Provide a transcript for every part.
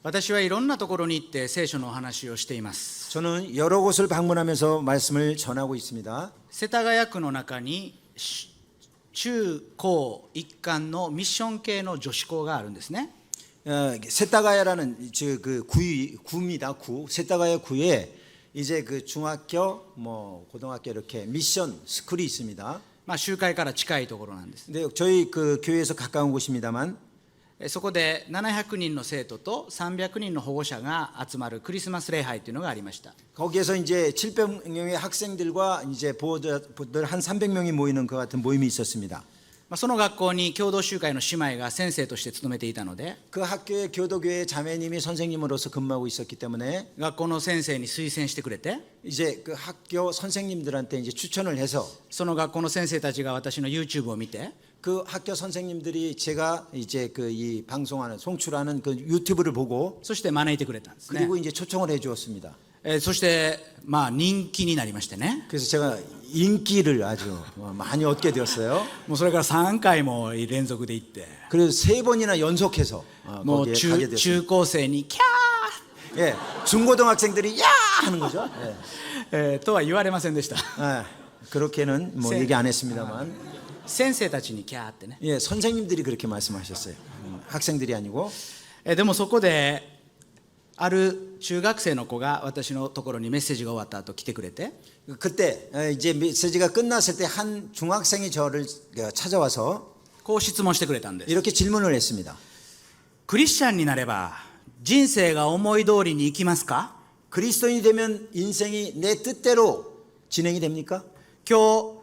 私はいろんなところに行って聖書のお話をしています。 저는 여러 곳을 방문하면서 말씀을 전하고 있습니다. 世田谷区の中に中高一貫のミッション系の女子校があるんですね。 세타가야라는 그 구입니다. 구. 세타가야 구에 이제 그 중학교, 고등학교 이렇게 미션 스쿨이 있습니다. 集会から近いところなんです。 근데 저희 그 교회에서 가까운 곳입니다만 そこで700人の生徒と300人の保護者が集まるクリスマス礼拝というのがありました。 거기에서 이제 700명의 학생들과 이제 보호자분들 한 300명이 모이는 그 같은 모임이 있었습니다. その学校に共同集会の姉妹が先生として勤めていたので、 그 학교의 교도교회 자매님이 선생님으로서 근무하고 있었기 때문에 学校の先生に推薦してくれて、 이제 그 학교 선생님들한테 이제 추천을 해서 その学校の先生たちが私の YouTube を見て、 그 학교 선생님들이 제가 이제 그 이 방송하는 송출하는 그 유튜브를 보고 そして招いてくれたんですね。 그리고 이제 초청을 해 주었습니다. そして人気になりましてね。 그래서 제가 인기를 아주 많이 얻게 되었어요. もうそれから3回も連続で行って、 그래서 3번이나 연속해서 もう 거기에 가게 中 됐습니다. 高生にキャ 예, 중고등학생들이 야 하는 거죠. 예. ー、とは言われませんでした。 예, 그렇게는 뭐 얘기 안 했습니다만 先生たちにキャーってね。 예, 선생님들이 그렇게 말씀하셨어요. 학생들이 아니고 でもそこである中学生の子が私のところにメッセージが終わった後来てくれて、 그때 이제 메시지가 끝났을 때 한 중학생이 저를 찾아와서 こう質問してくれたんです。 이렇게 질문을 했습니다. クリスチャンになれば人生が思い通りにいきますか？ 그리스도인이 되면 인생이 내 뜻대로 진행이 됩니까? 今日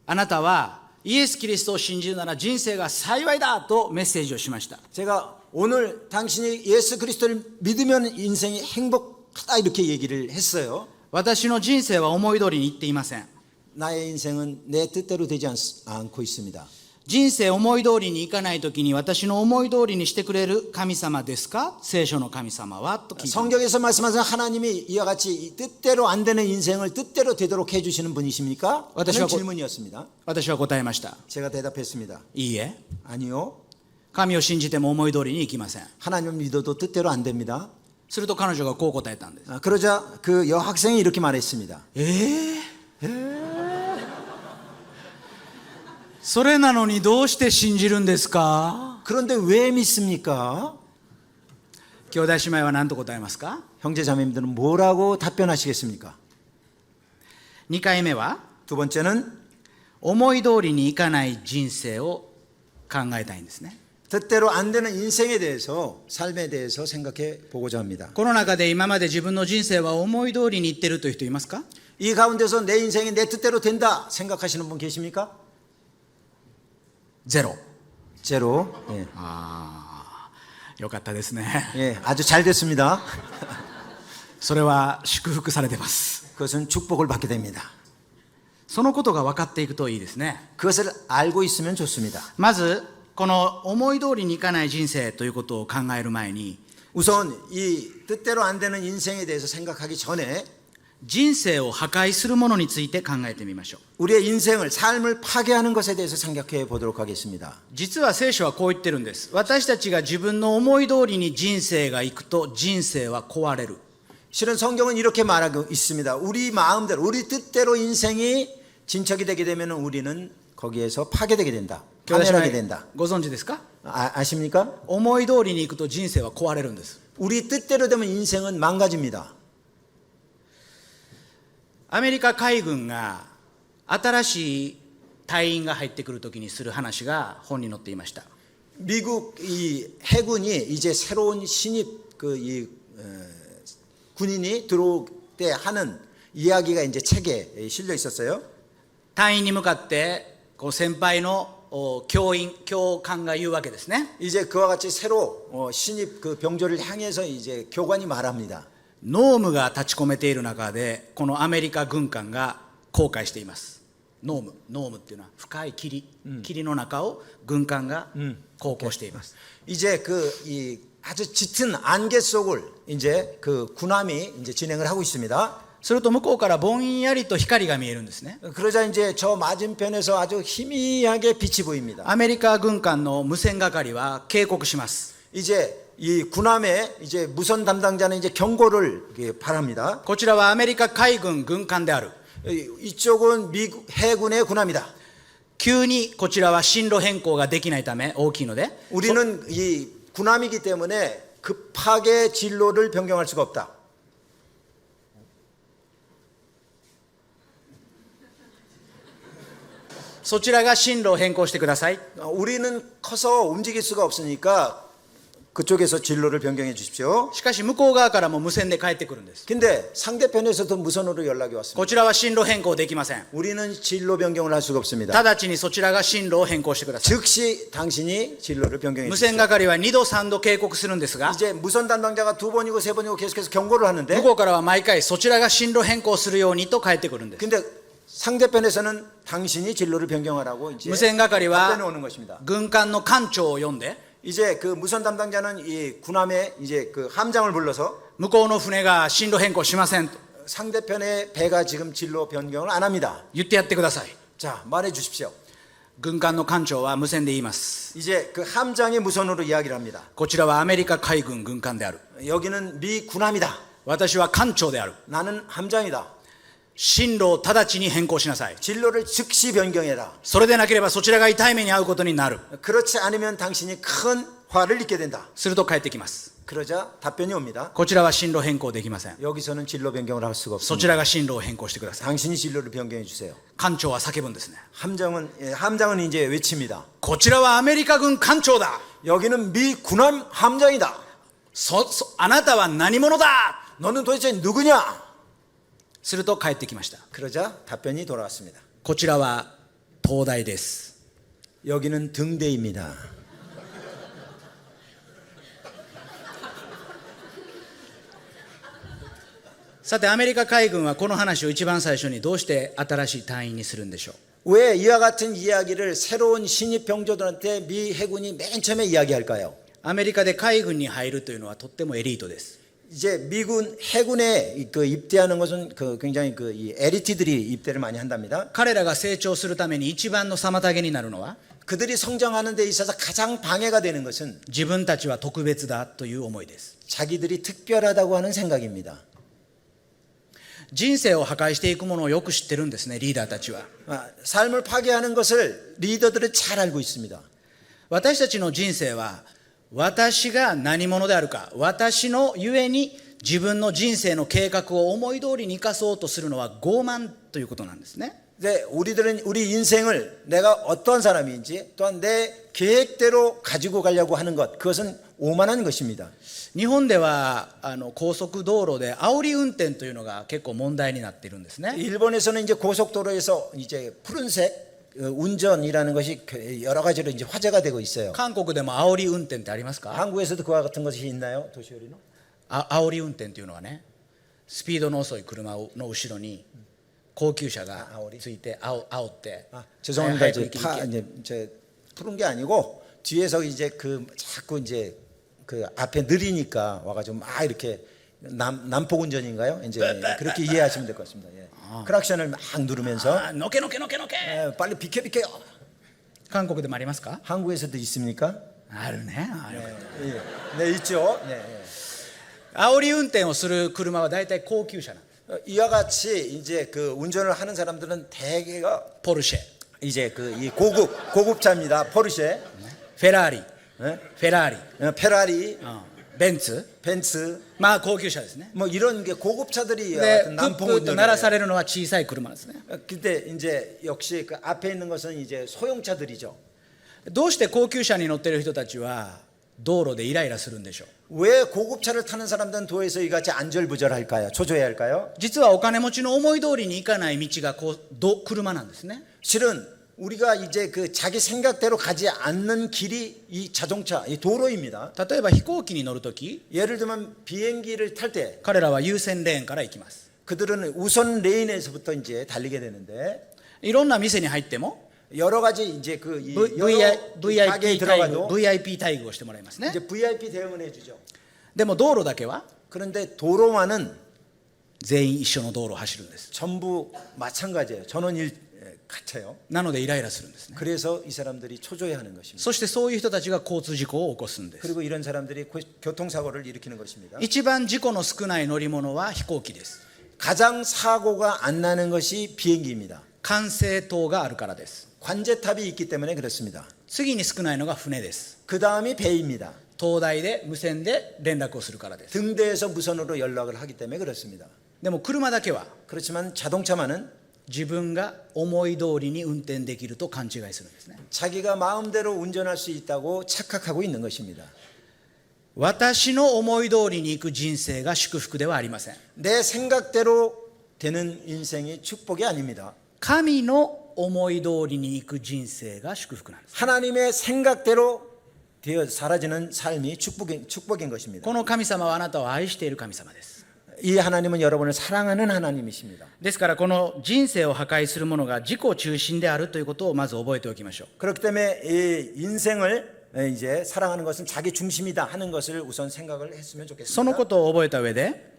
あなたはイエス・キリストを信じるなら人生が幸いだとメッセージをしました。 제가 오늘 당신이 예수 그리스도를 믿으면 인생이 행복하다 이렇게 얘기를 했어요. 私の人生は思い通りにいっていません。 나의 인생은 내 뜻대로 되지 않고 있습니다. 人生思い通りにいかないときに私の思い通りにしてくれる神様ですか？聖書の神様はと聞いた。 성경에서 말씀하신 하나님이 이와 같이 뜻대로 안 되는 인생을 뜻대로 되도록 해주시는 분이십니까? 하는 질문이었습니다. 私は答えました。 제가 대답했습니다. いいえ。 아니요. 神を信じても思い通りにいきません。 하나님을 믿어도 뜻대로 안 됩니다. すると彼女がこう答えたんです。 그러자 그 여학생이 이렇게 말했습니다. それなのにどうして信じるんですか？ 그런데 왜 믿습니까? 兄弟姉妹は何と答えますか？ 형제 자매님들은 뭐라고 답변하시겠습니까? 2回目は 두 번째는 思い通りにいかない人生を考えたいんですね。 뜻대로 안 되는 인생에 대해서 삶에 대해서 생각해 보고자 합니다. この中で今まで自分の人生は思い通りにいってるという人いますか？ 이 가운데서 내 인생이 내 뜻대로 된다 생각하시는 분 계십니까? ゼロ。 제로. 예. よかったですね。 예, 아주 잘 됐습니다. それは祝福されてます。 그것은 축복을 받게 됩니다. そのことが分かっていくといいですね。 그것을 알고 있으면 좋습니다. まずこの思い通りにいかない人生ということを考える前に、 우선 이 뜻대로 안 되는 인생에 대해서 생각하기 전에 人生を破壊するものについて考えてみましょう。 우리의 인생을 삶을 파괴하는 것에 대해서 생각해 보도록 하겠습니다. 実は聖書はこう言ってるんです。私たちが自分の思い通りに人生がいくと人生は壊れる。 실은 성경은 이렇게 말하고 있습니다. 우리 마음대로 우리 뜻대로 인생이 진척이 되게 되면 우리는 거기에서 파괴되게 된다. 파멸하게 된다. ご存知ですか？ 아십니까? 思い通りにいくと人生は壊れるんです。 우리 뜻대로 되면 인생은 망가집니다. アメリカ海軍が新しい隊員が入ってくるときにする話が本に載っていました。 미국 이 해군이 이제 새로운 신입 군인이 들어올 때 하는 이야기가 이제 책에 실려 있었어요. 隊員に向かってこう先輩の教官が言うわけですね。 이제 그와 같이 새로 신입 그 병조를 향해서 이제 교관이 말합니다. 濃霧が立ち込めている中でこのアメリカ軍艦が航海しています。濃霧っていうのは深い霧の中を軍艦が航行しています。 이제 그 이 아주 짙은 안개 속을 이제 그 군함이 이제 진행을 하고 있습니다. すると向こうからぼんやりと光が見えるんですね。 그러자 이제 저 맞은편에서 아주 희미하게 빛이 보입니다. アメリカ軍艦の無線係は警告します。 이제 이 군함의 이제 무선 담당자는 이제 경고를 이렇게 바랍니다. こちらはアメリカ海軍軍艦である。 이쪽은 미국 해군의 군함이다. 急にこちらは進路変更ができないため大きいので、 우리는 이 군함이기 때문에 급하게 진로를 변경할 수가 없다. そちらが進路を変更してください。 우리는 커서 움직일 수가 없으니까 그쪽에서 진로를 변경해 주십시오. しかし向こう側からも無線で帰ってくるんです。 근데 상대편에서도 무선으로 연락이 왔습니다. こちらは進路変更できません。 우리는 진로 변경을 할 수가 없습니다. 直ちにそちらが進路を変更してください。 즉시 당신이 진로를 변경해 無 주십시오. 線係は2度3度警告するんですが、 이제 무선 담당자가 2번이고 3번이고 계속해서 경고를 하는데 向こうからは毎回そちらが進路変更するようにと返ってくるんです。 근데 상대편에서는 당신이 진로를 변경하라고 이제 無線係は 답변이 오는 것입니다. 軍艦の艦長を呼んで、 이제 그 무선 담당자는 이 군함의 이제 그 함장을 불러서 向こうの船が進路変更しませんと 상대편의 배가 지금 진로 변경을 안 합니다. 言ってやってください。 자, 말해 주십시오. 軍艦の艦長は無線で言います。 이제 그 함장이 무선으로 이야기를 합니다. こちらはアメリカ海軍軍艦である。 여기는 미 군함이다. 私は艦長である。 나는 함장이다. 進路を直ちに変更しなさい。 진로를 즉시 변경해라. それでなければそちらが痛い目に遭うことになる。 그렇지 않으면 당신이 큰 화를 입게 된다. すると返ってきます。 그러자 답변이 옵니다. こちらは進路変更できません。 여기서는 진로 변경을 할 수가 そ 없습니다. ちらが進路を変更してください。 당신이 진로를 변경해 주세요. 艦長は叫ぶんですね。 함장은 이제 외칩니다. こちらはアメリカ軍艦長だ。 여기는 미 군함 함장이다. あなたは何者だ。 너는 도대체 누구냐? すると返ってきました。 그러자 답변이 돌아왔습니다. こちらは東大です。 여기는 등대입니다. さてアメリカ海軍はこの話を一番最初にどうして新しい隊員にするんでしょう。 왜 이와 같은 이야기를 새로운 신입 병조들한테 미 해군이 맨 처음에 이야기할까요? アメリカで海軍に入るというのはとってもエリートです。 이제 미군 해군에 그 입대하는 것은 그 굉장히 그 이 엘리트들이 입대를 많이 한답니다. 彼らが成長するために一番の妨げになるのは 그들이 성장하는 데 있어서 가장 방해가 되는 것은 自分たちは特別だという思いです。 자기들이 특별하다고 하는 생각입니다. 人生を破壊していくものをよく知ってるんですね、リーダーたちは。 삶을 파괴하는 것을 리더들은 잘 알고 있습니다. 私たちの人生は私が何者であるか、私のゆえに自分の人生の計画を思い通りに生かそうとするのは傲慢ということなんですね。 네, 우리들은 우리 인생을 내가 어떠한 사람인지 또한 내 계획대로 가지고 가려고 하는 것, 그것은 오만한 것입니다. 日本では高速道路で煽り運転というのが結構問題になっているんですね。 일본에서는 이제 고속도로에서 이제 푸른색 운전이라는 것이 여러 가지로 이제 화제가 되고 있어요. 韓国でも煽り運転ってありますか？ 한국에서도 그와 같은 것이 있나요, 도시오리노? 煽り運転というのはね、スピードの遅い車の後ろに高級車がついて煽って、 죄송합니다. 早く行け 이제 푸른 게 아니고 뒤에서 이제 그 자꾸 이제 그 앞에 느리니까 와가지고 막 이렇게 난폭 운전인가요? 이제 그렇게 이해하시면 될 것 같습니다. 예. 크락션을 막 누르면서 のけのけのけのけ。 빨리 비켜 비켜요. 韓国でもありますか？ 한국에서도 있습니까? あるね。 예. 네, 있죠. 네, 예. 煽り運転をする車は大体高級車なの。 이와 같이 이제 그 운전을 하는 사람들은 대개가 ポルシェ、 이제 그 이 고급차입니다. 포르쉐, フェラーリ、 네? フェラーリ、 페라리, ベンツ、 벤츠, まあ高級車ですね。 뭐 이런 게 고급차들이 で 하여튼 プッ 난폭 プッと鳴ら 운전을 されるのは小さい車ですね。 근데 이제 역시 그 앞에 있는 것은 이제 소형차들이죠. どうして高級車に乗ってる人たちは道路でイライラするんでしょう。 왜 고급차를 타는 사람들은 도에서 이같이 안절부절할까요? 초조해할까요? 実はお金持ちの思い通りに行かない道が車なんですね。 실은 우리가 이제 그 자기 생각대로 가지 않는 길이 이 자동차, 이 도로입니다. 例えば飛行機に乗るとき、 예를 들면 비행기를 탈 때 彼らは優先レーンから行きます。 그들은 우선 레인에서부터 이제 달리게 되는데 いろんな店に入っても 여러 가지 이제 그 이 VIP 가게에 待遇 들어가도 VIP待遇をしてもらいますね。 이제 VIP 대응을 해주죠. でも道路だけは 그런데 도로만은 全員一緒の道路を走るんです。 전부 마찬가지예요. 전원 같아요. なのでイライラするんですね。 그래서 이 사람들이 초조해하는 것입니다. そしてそういう人たちが交通事故を起こすんです。 그리고 이런 사람들이 교통사고를 일으키는 것입니다. 一番事故の少ない乗り物は飛行機です。 가장 사고가 안 나는 것이 비행기입니다. 管制塔があるからです。 관제탑이 있기 때문에 그렇습니다. 次に少ないのが船です。 그 다음이 배입니다. 灯台で無線で連絡をするからです。 등대에서 무선으로 연락을 하기 때문에 그렇습니다. でも車だけは 그렇지만 자동차만은 自分が思い通りに運転できると勘違いするんですね。 자기가 마음대로 운전할 수 있다고 착각하고 있는 것입니다. 私の思い通りに行く人生が祝福ではありません。 내 생각대로 되는 인생이 축복이 아닙니다. 神の思い通りに行く人生が祝福なんです。 하나님의 생각대로 되어 사라지는 삶이 축복인 것입니다. この神様はあなたを愛している神様です。 이 하나님은 여러분을 사랑하는 하나님이십니다. ですからこの人生を破壊するものが自己中心であるということをまず覚えておきましょう。 그렇기 때문에 이 인생을 이제 사랑하는 것은 자기 중심이다 하는 것을 우선 생각을 했으면 その 좋겠습니다. ことを覚えた上で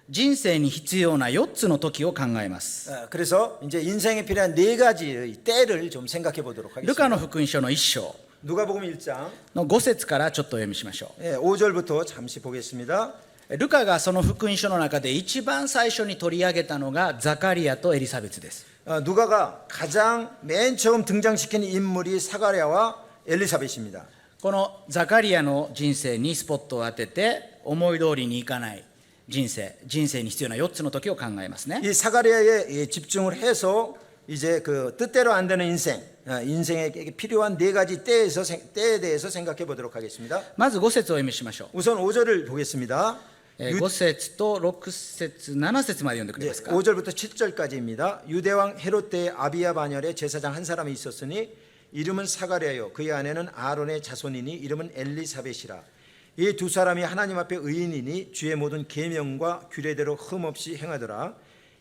人生に必要な4つの時を考えます。 그래서 이제 인생에 필요한 4가지의 때를 좀 생각해 보도록 ルカ 하겠습니다. の福音書の1章 누가복음 1장 の5節からちょっとお読みしましょ 5절부터 잠시 보겠습니다. う。ルカがその福音書の中で一番最初に取り上げたのがザカリアとエリサベツです。 누가가 가장 맨 처음 등장시킨 인물이 사가랴와 엘리사벳입니다. このザカリアの人生にスポットを当てて思い通りにいかない人生に必要な4つの時を考えますね。 이 사가랴에 집중을 해서 이제 그 뜻대로 안 되는 인생에 필요한 4가지 때에 대해서 생각해 보도록 하겠습니다. まず5節をお読みしましょう。 우선 5절을 보겠습니다. 5節と6節7節まで読んでくれますか。 5절부터 7절까지입니다. 유대왕 헤롯 때의 아비야 반열에 제사장 한 사람이 있었으니 이름은 사가랴요 그의 아내는 아론의 자손이니 이름은 엘리사벳이라. 이 두 사람이 하나님 앞에 의인이니 주의 모든 계명과 규례대로 흠없이 행하더라.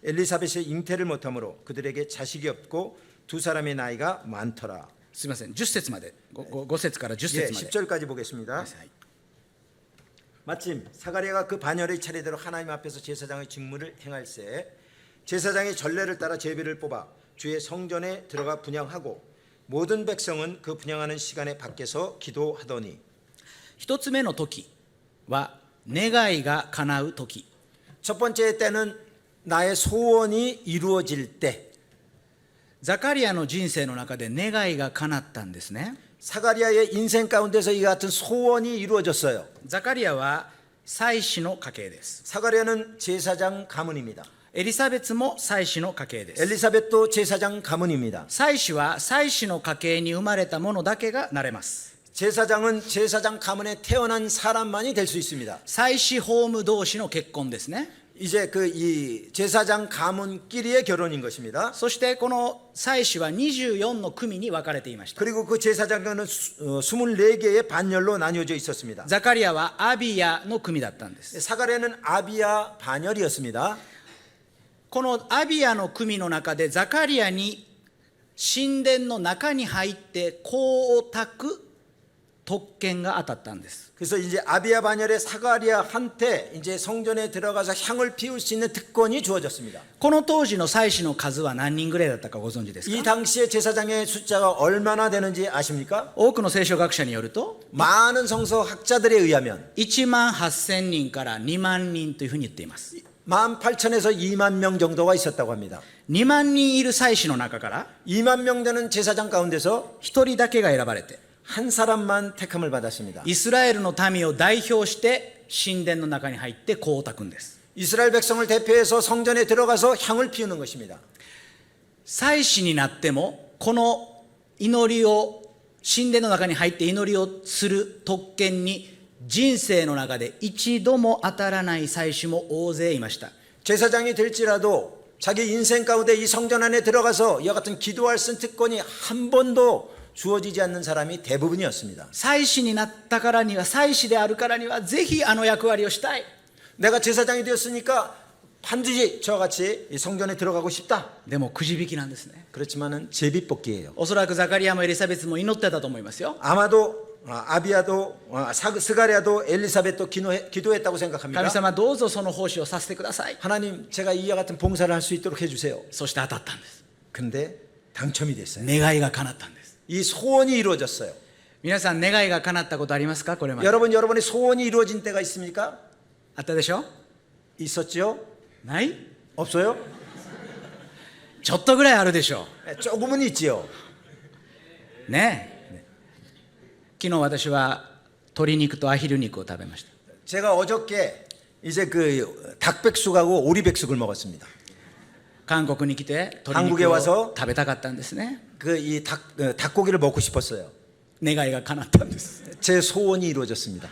엘리사벳이 잉태를 못하므로 그들에게 자식이 없고 두 사람의 나이가 많더라. すみません、10節まで 5節から10 예, 節まで。 10절까지 보겠습니다. はい 마침 사가랴가 그 반열의 차례대로 하나님 앞에서 제사장의 직무를 행할새 제사장이 전례를 따라 제비를 뽑아 주의 성전에 들어가 분향하고 모든 백성은 그 분향하는 시간에 밖에서 기도하더니 一つ目の時は願いが叶う時。 첫 번째 때는 나의 소원이 이루어질 때 ザカリアの人生の中で願いが叶ったんですね。 사가랴의 인생 가운데서 이 같은 소원이 이루어졌어요. ザカリアは祭司の家系です。 사가랴는 제사장 가문입니다. エリザベツも祭司の家系です。 엘리사벳도 제사장 가문입니다. 祭司は祭司の家系に生まれた者だけがなれます。 제사장은 제사장 가문에 태어난 사람만이 될 수 있습니다. 祭司ホーム同士の結婚ですね。 이제 그 이 제사장 가문끼리의 결혼인 것입니다. そしてこの祭司は24の組に分かれていました。 그리고 그 제사장은 24개의 반열로 나뉘어져 있었습니다. ザカリアはアビヤの組だったんです。 사가랴는 아비야 반열이었습니다. このアビヤの組の中でザカリアに神殿の中に入って香を焚く特権が当たったんです。 그래서 이제 아비야 반열의 사가랴한테 이제 성전에 들어가서 향을 피울 수 있는 특권이 주어졌습니다. この当時の祭司の数は何人ぐらいだったかご存知です 이 か。 당시에 제사장의 숫자가 얼마나 되는지 아십니까? 多くの聖書学者によると 많은 성서 학자들에 의하면 1万8000人から2万人というふうに言っています。 18,000에서 2만 명 정도가 있었다고 합니다. 2万人いる祭司の中から 2만 명 되는 제사장 가운데서 1人だけが選ばれて 한 사람만 택함을 받았습니다. イスラエルの民を代表して神殿の中に入って香を焚くんです。 이스라엘 백성을 대표해서 성전에 들어가서 향을 피우는 것입니다. 祭司になってもこの祈りを神殿の中に入って祈りをする特権に人生の中で一度も当たらない祭司も大勢いました。 제사장이 될지라도 자기 인생 가운데 이 성전 안에 들어가서 이와 같은 기도할 수 있는 특권이 한 번도 주어지지 않는 사람이 대부분이었습니다. 祭司になったからには祭司であるからにはぜひあの役割をしたい。 내가 제사장이 되었으니까 반드시 저와 같이 이 성전에 들어가고 싶다. でもくじ引きなんですね。 그렇지만은 제비뽑기예요. おそらくザカリアもエリザベスも祈ってたと思いますよ。 아마도 아비야도 스가랴도 엘리사벳도 기도했다고 神 생각합니다. 様どうぞその奉仕をさせてください。 하나님 제가 이와 같은 봉사를 할 수 있도록 해주세요. そして当たったんです。 근데 당첨이 됐어요. 願いが叶ったんです。 이 소원이 이루어졌어요. 皆さん願いが叶ったことありますか？これまで 여러분의 소원이 이루어진 때가 있습니까? あったでしょ？ 있었지요? ない？ 없어요? ちょっとぐらいあるでしょ 조금은 있지요. うね。昨日私は鶏肉とアヒル肉を食べました。 제가 어저께 이제 그 닭백숙하고 오리백숙을 먹었습니다. 韓国に来て鶏 한국에 肉を 와서 食べたかったんですね。 그 이 닭고기를 먹고 싶었어요. 願いが叶ったんです。 제 소원이 이루어졌습니다.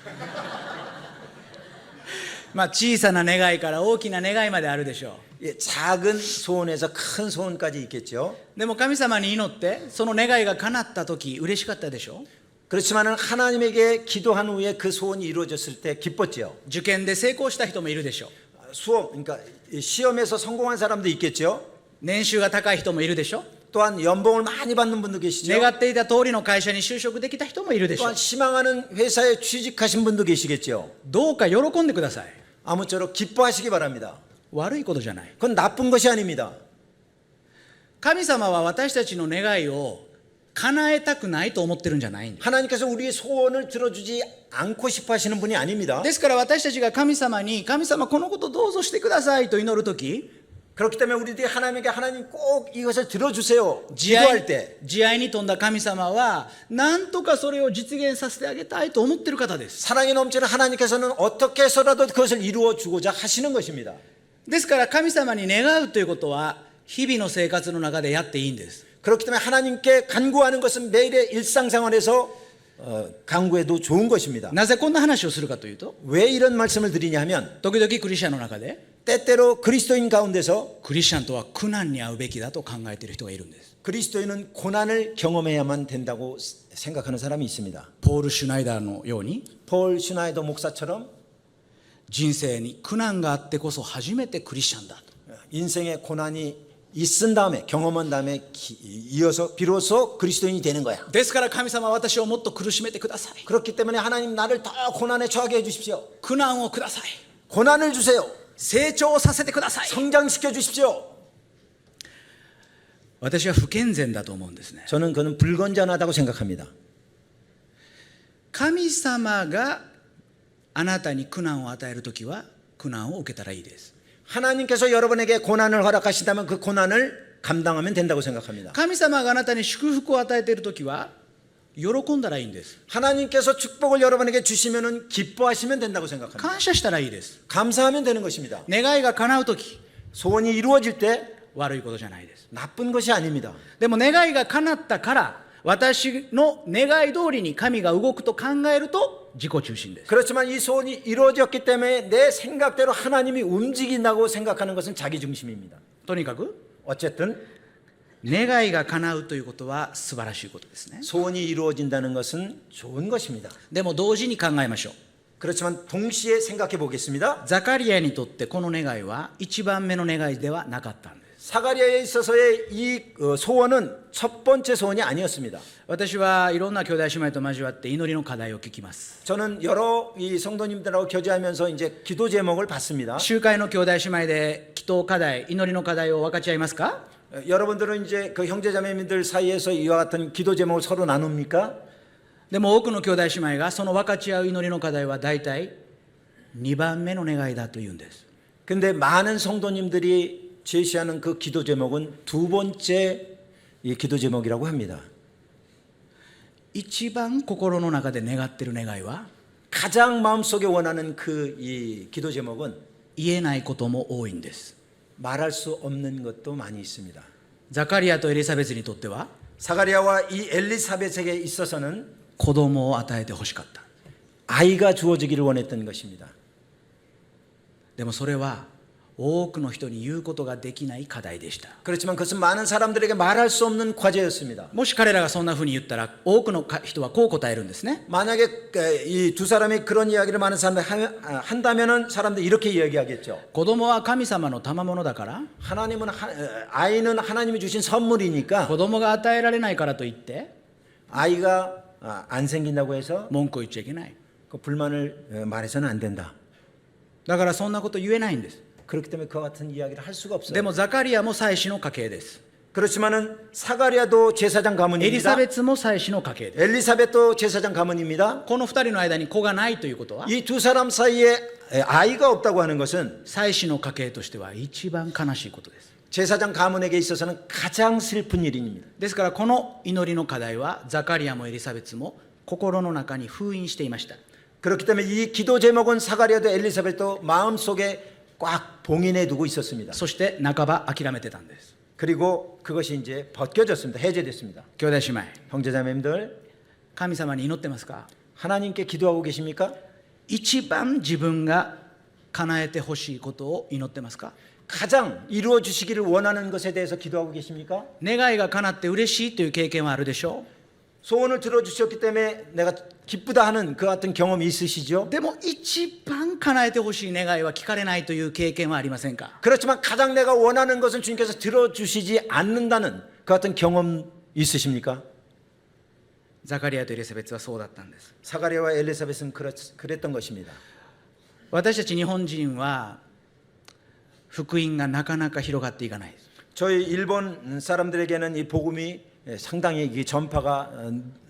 まあ小さな願いから大きな願いまであるでしょ 예, 작은 소원에서 큰 소원까지 있겠죠. う。でも神様に祈ってその願いが叶った時嬉しかったでしょう。 그렇지만 하나님에게 기도한 후에 그 소원이 이루어졌을 때 기뻤죠. 受験で成功した人もいるでしょう。 수험, 그러니까 시험에서 성공한 사람도 있겠죠. 年収が高い人もいるでしょう。 또한 연봉을 많이 받는 분도 계시죠. 願っていた通りの会社に就職できた人もいるでしょう。 또한 희망하는 회사에 취직하신 분도 계시겠죠. どうか喜んでください。 아무쪼록 기뻐하시기 바랍니다. 悪いことじゃない。 그건 나쁜 것이 아닙니다. 神様は私たちの願いを叶えたくないと思ってるんじゃないんです。 하나님께서 우리의 소원을 들어주지 않고 싶어 하시는 분이 아닙니다. ですから私たちが神様に神様このことどうぞしてくださいと祈るとき 그렇기 때문에 우리들이 하나님에게 하나님 꼭 이것을 들어주세요. 慈愛 기도할 때 慈愛に富んだ神様は何とかそれを実現させてあげたいと思ってる方です。 사랑이 넘치는 하나님께서는 어떻게 해서라도 그것을 이루어 주고자 하시는 것입니다. ですから神様に願うということは日々の生活の中でやっていいんです。 그렇기 때문에 하나님께 간구하는 것은 매일의 일상생활에서 간구해도 좋은 것입니다. なぜこんな話をするかというと 왜 이런 말씀을 드리냐 하면 時々クリスチャンの中で 때때로 그리스도인 가운데서 クリスチャンとは苦難に遭うべきだと考えている人がいるんです。 그리스도인은 고난을 경험해야만 된다고 생각하는 사람이 있습니다. ポール・シュナイダーのように 폴 슈나이더 목사처럼 人生に苦難があってこそ初めてクリスチャンだと 인생의 고난이 있은 다음에 경험한 다음에 이어서 비로소 그리스도인이 되는 거야. ですから神様は私をもっと苦しめてください。 그렇기 때문에 하나님 나를 더 고난에 처하게 해주십시오. 苦難をください。 고난을 주세요. 成長させてください。 성장시켜 주십시오. 私は不健全だと思うんですね。 저는 그는 불건전하다고 생각합니다. 神様があなたに苦難を与えるときは苦難を受けたらいいです。 하나님께서 여러분에게 고난을 허락하신다면 그 고난을 감당하면 된다고 생각합니다. 神様があなたに祝福を与えているときは喜んだらいいんです。 하나님께서 축복을 여러분에게 주시면 기뻐하시면 된다고 생각합니다. 感謝したらいいです。 감사하면 되는 것입니다. 願いが叶うとき 소원이 이루어질 때 悪いことじゃないです。 나쁜 것이 아닙니다. でも願いが叶ったから私の願い通りに神が動くと考えると自己中心です。 그렇지만 이 소원이 이루어졌기 때문에 내 생각대로 하나님이 움직인다고 생각하는 것은 자기 중심입니다. とにかく 어쨌든 願いが叶うということは素晴らしいことですね。 소원이 이루어진다는 것은 좋은 것입니다. でも同時に考えましょう。 그렇지만 동시에 생각해 보겠습니다. ザカリアにとってこの願いは一番目の願いではなかったんです。 사가리아에 있어서의 이 소원은 첫 번째 소원이 아니었습니다. 私はいろんな兄弟姉妹と交わって祈りの課題を聞きます。 저는 여러 이 성도님들하고 교제하면서 이제 기도 제목을 받습니다. 集会の兄弟姉妹で祈祷課題、祈りの課題を分かち合いますか？ 여러분들은 이제 그 형제자매님들 사이에서 이와 같은 기도 제목을 서로 나눕니까? でも多くの兄弟姉妹がその分かち合う祈りの課題は大体2番目の願いだと言うんです。 근데 많은 성도님들이 제시하는 그 기도 제목은 두 번째 이 기도 제목이라고 합니다. 一番心の中で願っている願いは 가장 마음속에 원하는 그 이 기도 제목은 言えないことも多いんです。 말할 수 없는 것도 많이 있습니다. ザカリアとエリザベスにとっては 사가리아와 이 엘리사벳에게 있어서는 子供を与えてほしかった。 아이가 주어지기를 원했던 것입니다. でもそれは多くの人に言うことができない課題でした。 그렇지만 그것은 많은 사람들에게 말할 수 없는 과제였습니다. もし彼らがそんなふうに言ったら多くの人はこう答えるんですね。 만약에 이 두 사람이 그런 이야기를 많은 사람들이 한다면은 사람들이 이렇게 이야기하겠죠. 子供は神様の賜物だから 하나님은 아이는 하나님이 주신 선물이니까 子供が与えられないからといって 아이가 안 생긴다고 해서 文句を言っちゃいけない。 그 불만을 말해서는 안 된다. だからそんなこと言えないんです。 그렇기 때문에 그와 같은 이야기를 할 수가 で 없어요. もザカリアも祭司の家系です。 그렇지만은 사가랴도 제사장 エリザ 가문입니다. ベツも祭司の家系です。 엘리사벳도 제사장 가문입니다. この2人の間に子がないということは 이 두 사람 사이에 아이가 없다고 하는 것은 祭司の家系としては一番悲しいことです。 제사장 가문에게 있어서는 가장 슬픈 일입니다. ですからこの祈りの課題はザカリアもエリザベツも心の中に封印していました。 그렇기 때문에 이 기도 제목은 사가랴도 엘리사벳도 마음속에 꽉 봉인해 두고 있었습니다. そして半ば諦めてたんです。 그리고 그것이 이제 벗겨졌습니다. 해제됐습니다. 兄弟姉妹、 형제자매님들, 神様に祈ってますか？ 하나님께 기도하고 계십니까? 一番自分が叶えてほしいことを祈ってますか？ 가장 이루어 주시기를 원하는 것에 대해서 기도하고 계십니까? 願いが叶って嬉しいという経験はあるでしょ 소원을 들어주셨기 때문에 내가 기쁘다 하는 그 같은 경험이 있으시죠? う。でも一番叶えてほしい願いは聞かれないという経験はありませんか？ 그렇지만 가장 내가 원하는 것은 주님께서 들어주시지 않는다는 그 같은 경험 있으십니까? ザカリアとエリザベツはそうだったんです。 사가랴와 엘리사벳은 그랬던 것입니다. 私たち日本人は福音がなかなか広がっていかないです。 저희 일본 사람들에게는 이 복음이 상당히 이 전파가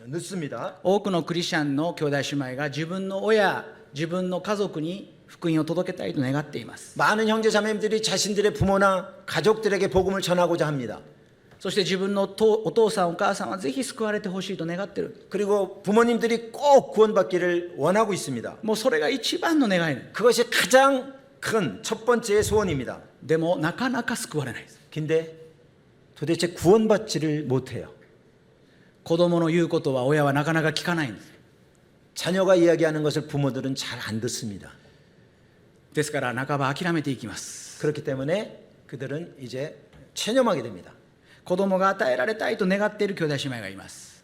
늦습니다. 多くのクリスチャンの兄弟姉妹が自分の親、自分の家族に福音を届けたいと願っています。 많은 형제 자매님들이 자신들의 부모나 가족들에게 복음을 전하고자 합니다. そして自分のお父さんお母さんはぜひ救われてほしいと願ってる。 그리고 부모님들이 꼭 구원받기를 원하고 있습니다. もうそれが一番の願い。 그것이 가장 큰 첫 번째의 소원입니다. でもなかなか救われないです。 근데 도대체 구원받지를 못해요. 子供の言うことは親はなかなか聞かないんです。 자녀가 이야기하는 것을 부모들은 잘 안 듣습니다. ですから半ば諦めていきます。 그렇기 때문에 그들은 이제 체념하게 됩니다. 子供が与えられたいと願っている兄弟姉妹がいます。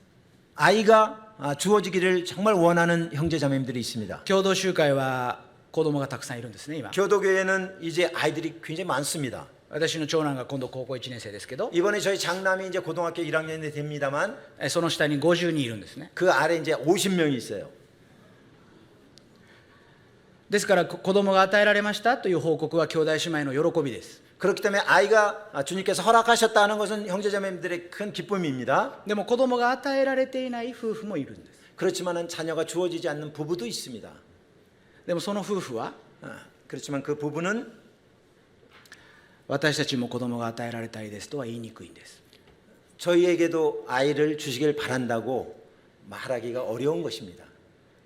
아이가 주어지기를 정말 원하는 형제 자매님들이 있습니다. 共同集会は子供がたくさんいるんですね、今。 교도교회는 이제 아이들이 굉장히 많습니다. 私の長男が今度高校1年生ですけど、 이번에 저희 장남이 이제 고등학교 1학년이 됩니다만 その下に50人いるんですね。 그 아래 이제 50명이 있어요. ですから子供が与えられましたという報告は兄弟姉妹の喜びです。 그렇기 때문에 아이가 주님께서 허락하셨다는 것은 형제자매님들의 큰 기쁨입니다. でも子供が与えられていない夫婦もいるんです。 그렇지만은 자녀가 주어지지 않는 부부도 있습니다. でもその夫婦は 그렇지만 그 부부는 私たちも子供が与えられたいですとは言いにくいんです。 저희에게도 아이를 주시길 바란다고 말하기가 어려운 것입니다.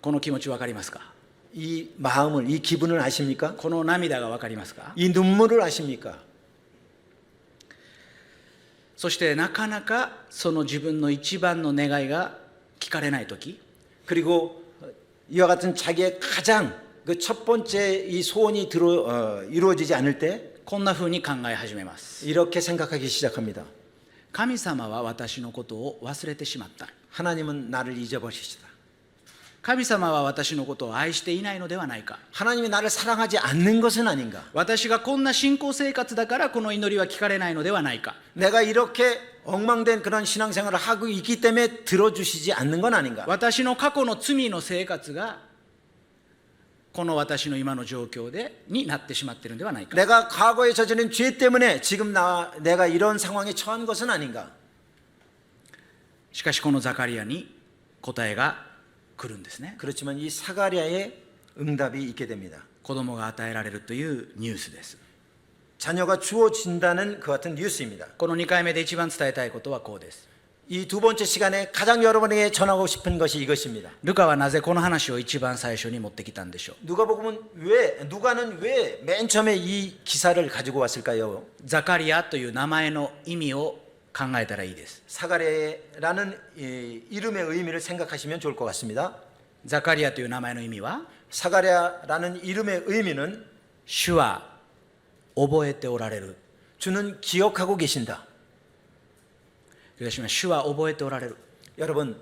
この気持ち分かりますか？ 이 마음을, 이 기분을 아십니까? この涙が分かりますか？ 이 눈물을 아십니까? そしてなかなかその自分の一番の願いが聞かれないとき、 그리고 이와 같은 자기의 가장 그 첫 번째 이 소원이 이루어지지 않을 때 こんな風に考え始めます。 이렇게 생각하기 시작합니다. 神様は私のことを忘れてしまった。 하나님은 나를 잊어버리시다. 神様は私のことを愛していないのではないか。 하나님이 나를 사랑하지 않는 것은 아닌가? 私がこんな信仰生活だからこの祈りは聞かれないのではないか。 내가 이렇게 엉망된 그런 신앙생활을 하고 있기 때문에 들어주시지 않는 건 아닌가? 私の過去の罪の生活がこの私の今の状況になってしまっているのではないか。 내가 과거에 저지른 죄 때문에 지금 내가 이런 상황에 처한 것은 아닌가? しかしこのザカリアに答えが来るんですね。 그렇지만 이 사가랴의 응답이 있게 됩니다. 子供が与えられるというニュースです。 자녀가 주어진다는 그 같은 뉴스입니다. この2回目で一番伝えたいことはこうです。 이 두 번째 시간에 가장 여러분에게 전하고 싶은 것이 이것입니다. ルカはなぜこの話を一番最初に持ってきたんでしょう。 누가는 왜 맨 처음에 이 기사를 가지고 왔을까요? ザカリアという名前の意味を考えたらいいです。 사가랴라는 이름의 의미를 생각하시면 좋을 것 같습니다. ザカリアという名前の意味は 사가랴라는 이름의 의미는 主は覚えておられる。 주는 기억하고 계신다. 主は覚えておられる。 여러분,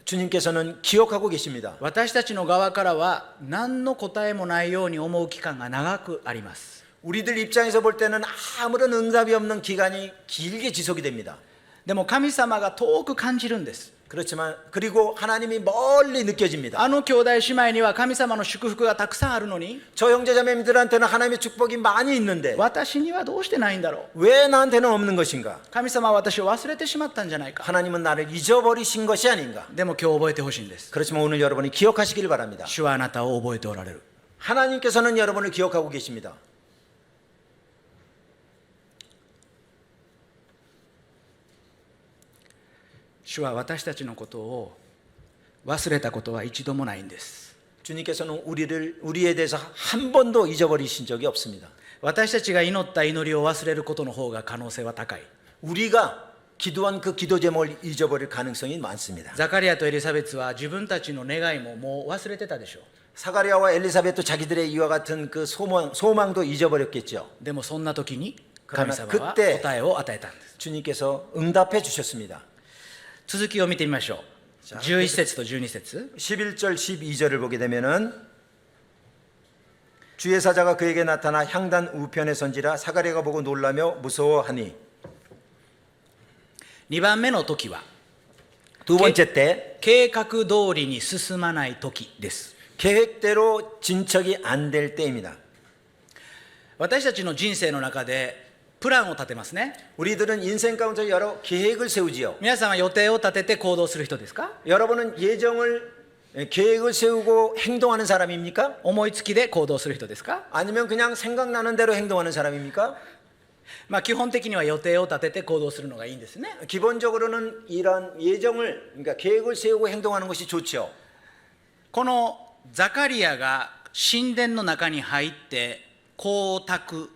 주님께서는 기억하고 계십니다. 私たちの側からは何の答えもないように思う期間が長くあります。 우리들 입장에서 볼 때는 아무런 응답이 없는 기간이 길게 지속이 됩니다. でも神様が遠く感じるんです。 그렇지만 그리고 하나님이 멀리 느껴집니다. あの兄弟姉妹には神様の祝福がたくさんあるのに、 저 형제자매들한테는 하나님의 축복이 많이 있는데 私にはどうしてないんだろう。 왜 나한테는 없는 것인가? 神様は私を忘れてしまったんじゃないか。 하나님은 나를 잊어버리신 것이 아닌가? でも今日覚えてほしいんです。 그렇지만 오늘 여러분이 기억하시길 바랍니다. 主はあなたを覚えておられる。 하나님께서는 여러분을 기억하고 계십니다. 主は私たちのことを忘れたことは一度もないんです。 주님께서는 우리에 대해서 한 번도 잊어버리신 적이 없습니다. 私たちが祈った祈りを忘れることの方が可能性は高い。 우리가 기도한 그 기도 제목을 잊어버릴 가능성이 많습니다. ザカリアとエリザベツは自分たちの願いももう忘れてたでしょう。 사가랴와 엘리사벳도 자기들의 이와 같은 그 소망도 잊어버렸겠죠. でもそんな時に神様は 그때 答えを与えたんです。 주님께서 응답해 주셨습니다. 続きを見てみましょう。11節と12節。 11절 12절을 보게 되면은 주의 사자가 그에게 나타나 향단 우편에 선지라 사가랴가 보고 놀라며 무서워하니 2番目の時は 두 번째 때 計画通りに進まない時です。 계획대로 진척이 안 될 때입니다. 私たちの人生の中でプランを立てますね。 우리들은 인생 가운데 여러 계획을 세우지요. 皆さんは予定を立てて行動する人ですか？ 여러분은 계획을 세우고 행동하는 사람입니까? 思いつきで行動する人ですか？ 아니면 그냥 생각나는 대로 행동하는 사람입니까? 基本的には予定を立てて行動するのがいいんですね。 기본적으로는 이런 그러니까 계획을 세우고 행동하는 것이 좋죠. このザカリアが神殿の中に入って光沢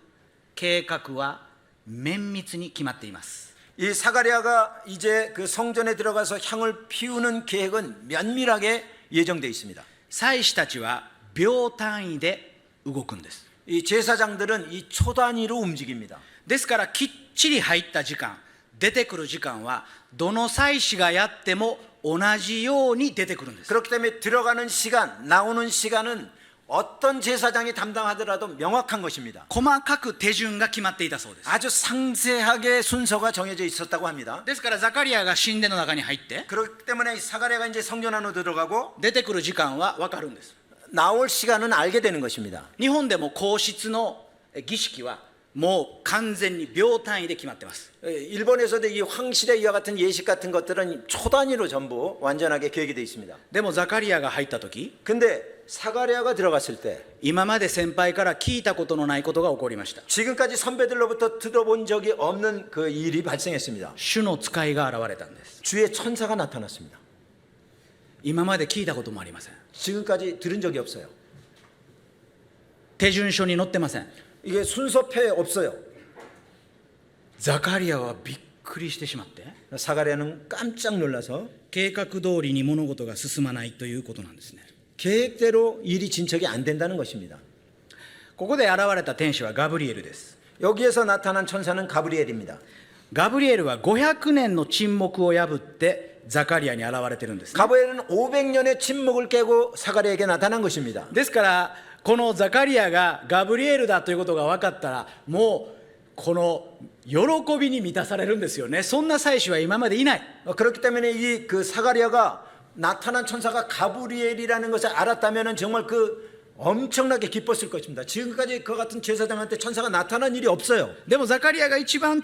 計画は綿密に決まっています。 이 사가랴가 이제 그 성전에 들어가서 향을 피우는 계획은 면밀하게 예정되어 있습니다. 祭司たちは秒単位で動くんです。 이 제사장들은 이 초 단위로 움직입니다. ですからきっちり入った時間、出てくる時間はどの祭司がやっても同じように出てくるんです。 그렇기 때문에 들어가는 시간, 나오는 시간은 어떤 제사장이 담당하더라도 명확한 것입니다. 細かく手順が決まっていたそうです。 아주 상세하게 순서가 정해져 있었다고 합니다. ですからザカリアが神殿の中に入って 그렇기 때문에 사가랴가 이제 성전 안으로 들어가고 出てくる時間は分かるんです。 나올 시간은 알게 되는 것입니다. 日本でも皇室の儀式はもう完全に秒単位で決まってます。 일본에서도 이 황실의 이와 같은 예식 같은 것들은 초 단위로 전부 완전하게 계획이 되어 있습니다. でもザカリアが入った時、 근데 사가랴가 들어갔을 때 今まで先輩から聞いたことのないことが起こりました。 지금까지 선배들로부터 들어본 적이 없는 그 일이 발생했습니다. 主の使いが現れたんです。 주의 천사가 나타났습니다. 今まで聞いたこともありません。 지금까지 들은 적이 없어요. 手順書に載ってません。 이게 순서표에 없어요. ザカリアはびっくりしてしまって、 사가랴는 깜짝 놀라서 計画通りに物事が進まないということなんですね。 계획대로 일이 진척이 안 된다는 것입니다. ここで現れた天使はガブリエルです。 여기에서 나타난 천사는 가브리엘입니다. ガブリエルは500年の沈黙を破ってザカリアに現れてるんですね。 가브리엘은 500년의 침묵을 깨고 사가랴에게 나타난 것입니다. ですからこのザカリアがガブリエルだということが分かったら、もうこの喜びに満たされるんですよね。そんな祭司は今までいない。 그렇기 때문에 이 그 사가랴가 나타난 천사가 가브리엘이라는 것을 알았다면 정말 그 엄청나게 기뻤을 것입니다. 지금까지 그 같은 제사장한테 천사가 나타난 일이 없어요. でもザカリアが一番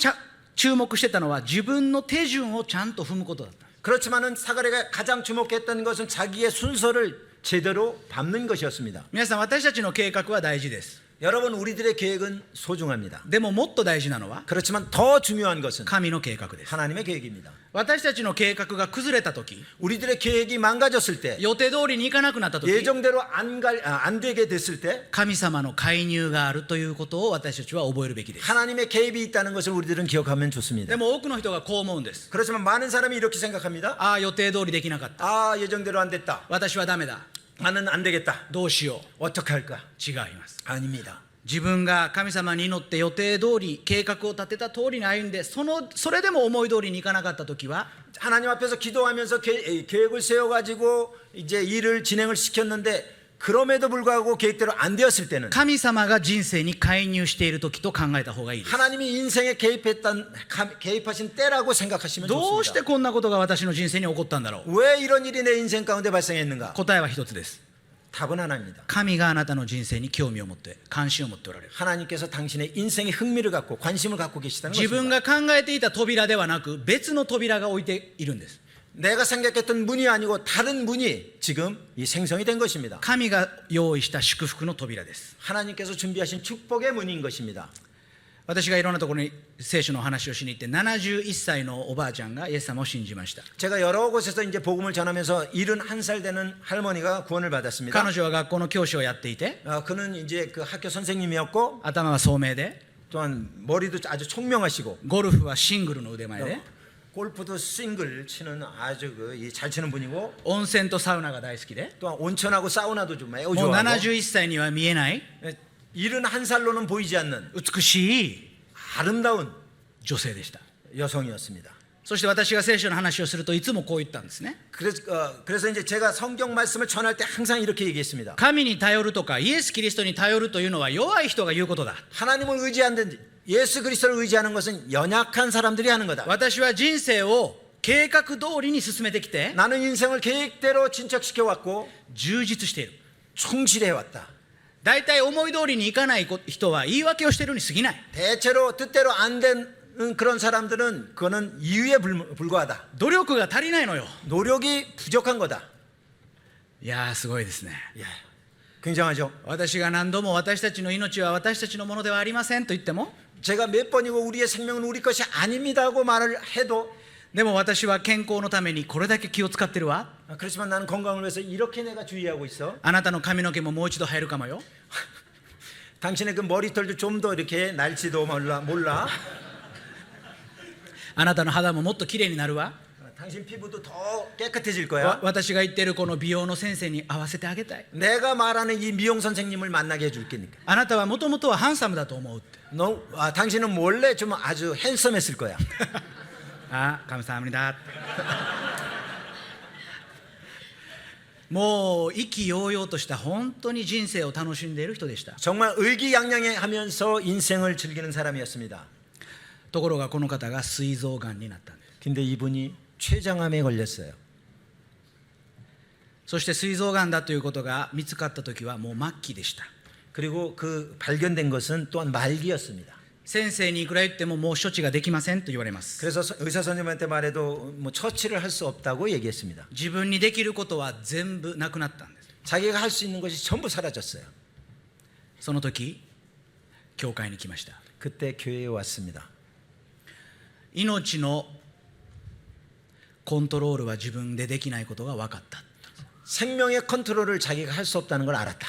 注目してたのは自分の手順をちゃんと踏むことだった。 그렇지만은 사가랴가 가장 주목했던 것은 자기의 순서를 제대로 밟는 것이었습니다. 皆さん、私たちの計画は大事です。 여러분, 우리들의 계획은 소중합니다. でももっと大事なのは 그렇지만 더 중요한 것은 神の計画です。 하나님의 계획입니다. 私たちの計画が崩れた時、 우리들의 계획이 망가졌을 때, 予定通りにいかなくなった時、 예정대로 안 되게 됐을 때 神様の介入があるということを私たちは覚えるべきです。 하나님의 개입이 있다는 것을 우리들은 기억하면 좋습니다. でも多くの人がこう思うんです。 그렇지만 많은 사람이 이렇게 생각합니다. ああ、予定通りできなかった。 아, 예정대로 안 됐다. 私はダメだ。 나는 안 되겠다. どうしよ 어떻게 할까? う。違います。 아닙니다. 自分が神様に祈って予定通り計画を立てた通りに歩んで、それでも思い通りにいかなかった時は、 하나님 앞에서 기도하면서 계획을 세워가지고 이제 일을 진행을 시켰는데 그럼에도 불구하고 계획대로 안 되었을 때는 神様が人生に介入している時と考えた方がいいです。 하나님이 인생에 개입하신 때라고 생각하시면 どうして 좋습니다. こんなことが私の人生に起こったんだろう。 왜 이런 일이 내 인생 가운데 발생했는가? 答えは一つです。 답은 하나입니다. 神があなたの人生に興味を持って関心を持っておられる。 하나님께서 당신의 인생에 흥미를 갖고 관심을 갖고 계시다는 自分 것입니다. が考えていた扉ではなく別の扉が置いているんです。 내가 생각했던 문이 아니고 다른 문이 지금 이 생성이 된 것입니다. 神が用意した祝福の扉です。 하나님께서 준비하신 축복의 문인 것입니다. 私がいろんなところに聖書の話をしに行って71歳のおばあちゃんがイエス様を信じました。 제가 여러 곳에서 이제 복음을 전하면서 71살 되는 할머니가 구원을 받았습니다. 彼女は学校の教師をやっていて 그는 이제 그 학교 선생님이었고 頭は聡明で 또한 머리도 아주 총명하시고 ゴルフはシングルの腕前で 골프도 싱글 치는 아주 잘 치는 분이고 温泉とサウナが大好きで 또한 온천하고 사우나도 좀 매우 もう 좋아하고 71歳には見えない 71살로는 보이지 않는 美しい 아름다운 女性でした。 여성이었습니다. そして私が聖書の話をするといつもこう言ったんですね。 그래서 이제 제가 성경 말씀을 전할 때 항상 이렇게 얘기했습니다. 神に頼るとかイエス・キリストに頼るというのは弱い人が言うことだ。 하나님을 의지하는 예수 그리스도를 의지하는 것은 연약한 사람들이 하는 거다. 私は人生を計画通りに進めてきて 나는 인생을 계획대로 진척시켜 왔고 充実している。 충실해 왔다. 大体思い通りにいかない人は言い訳をしているに過ぎない。 대체로 뜻대로 안 되는 그런 사람들은 그거는 이유에 불과하다. 努力が足りないのよ。 노력이 부족한 거다. いやーすごいですね。 예. 굉장하죠. 私が何度も私たちの命は私たちのものではありませんと言っても 제가 몇 번이고 우리의 생명은 우리 것이 아닙니다 하고 말을 해도 でも私は健康のためにこれだけ気を使ってるわ。 그렇지만 나는 건강을 위해서 이렇게 내가 주의하고 있어. あなたの髪の毛ももう一度生えるかもよ。 당신의 그 머리털도 좀 더 이렇게 날지도 몰라. あなたの肌ももっときれいになるわ。 당신 피부도 더 깨끗해질 거야. 私が言っているこの美容の先生に合わせてあげたい。 내가 말하는 이 미용 선생님을 만나게 해줄 테니까. あなたはもともとはハンサムだと思うって。 당신은 원래 좀 아주 핸섬했을 거야. あ、神様だ。もう意気揚々とした本当に人生を楽しんでいる人でした。 정말 의기양양하면서 인생을 즐기는 사람이었습니다. ところがこの方が膵臓がんになったんです。 근데 이분이 췌장암에 걸렸어요. そして膵臓がんだということが見つかった時はもう末期でした。 그리고 그 발견된 것은 또한 말기였습니다. 先生にいくら言ってももう処置ができませんと言われます。 그래서 의사 선생님한테 말해도 뭐 처치를 할 수 없다고 얘기했습니다. 自分にできることは全部なくなったんです。 자기가 할 수 있는 것이 전부 사라졌어요. その時教会に来ました。 그때 교회에 왔습니다. 命のコントロールは自分でできないことが分かった。 생명의 컨트롤을 자기가 할 수 없다는 걸 알았다.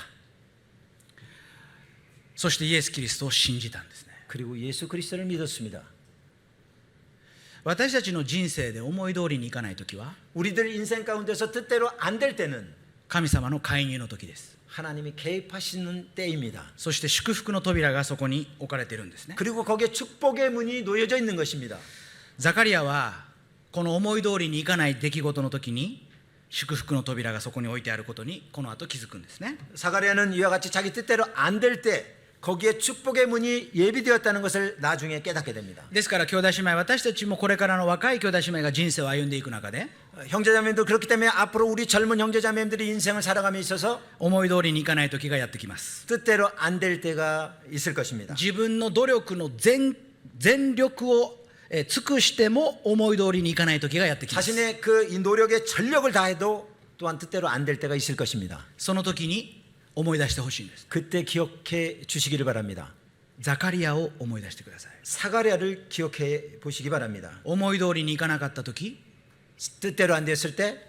そしてイエス・キリストを信じたんですね。 그리고 예수 그리스도를 믿었습니다. 私たちの人生で思い通りにいかないときは 우리들 인생 가운데서 뜻대로 안 될 때는 神様の介入の時です。 하나님이 개입하시는 때입니다. そして祝福の扉がそこに置かれているんですね。 그리고 거기에 축복의 문이 놓여져 있는 것입니다. ザカリアはこの思い通りにいかない出来事の時に祝福の扉がそこに置いてあることにこの後気づくんですね。 사가랴는 이와 같이 자기 뜻대로 안 될 때 거기에 축복의 문이 예비되었다는 것을 나중에 깨닫게 됩니다. ですから兄弟姉妹、私たちもこれからの若い兄弟姉妹が人生を歩んでいく中で 형제자매도 그렇기 때문에 앞으로 우리 젊은 형제자매들이 인생을 살아감에 있어서 思い通りにいかない時がやってきます。 뜻대로 안 될 때가 있을 것입니다. 自分の努力の全力を尽くしても思い通りにいかない時がやってきます。 자신의 그 이 노력에 전력을 다해도 또한 뜻대로 안 될 때가 있을 것입니다. その時に思い出してほしいんです。 그때 기억해 주시기를 바랍니다. ザカリアを思い出してください。 사가랴를 기억해 보시기 바랍니다. 思い通りにいかなかった時 뜻대로 안 됐을 때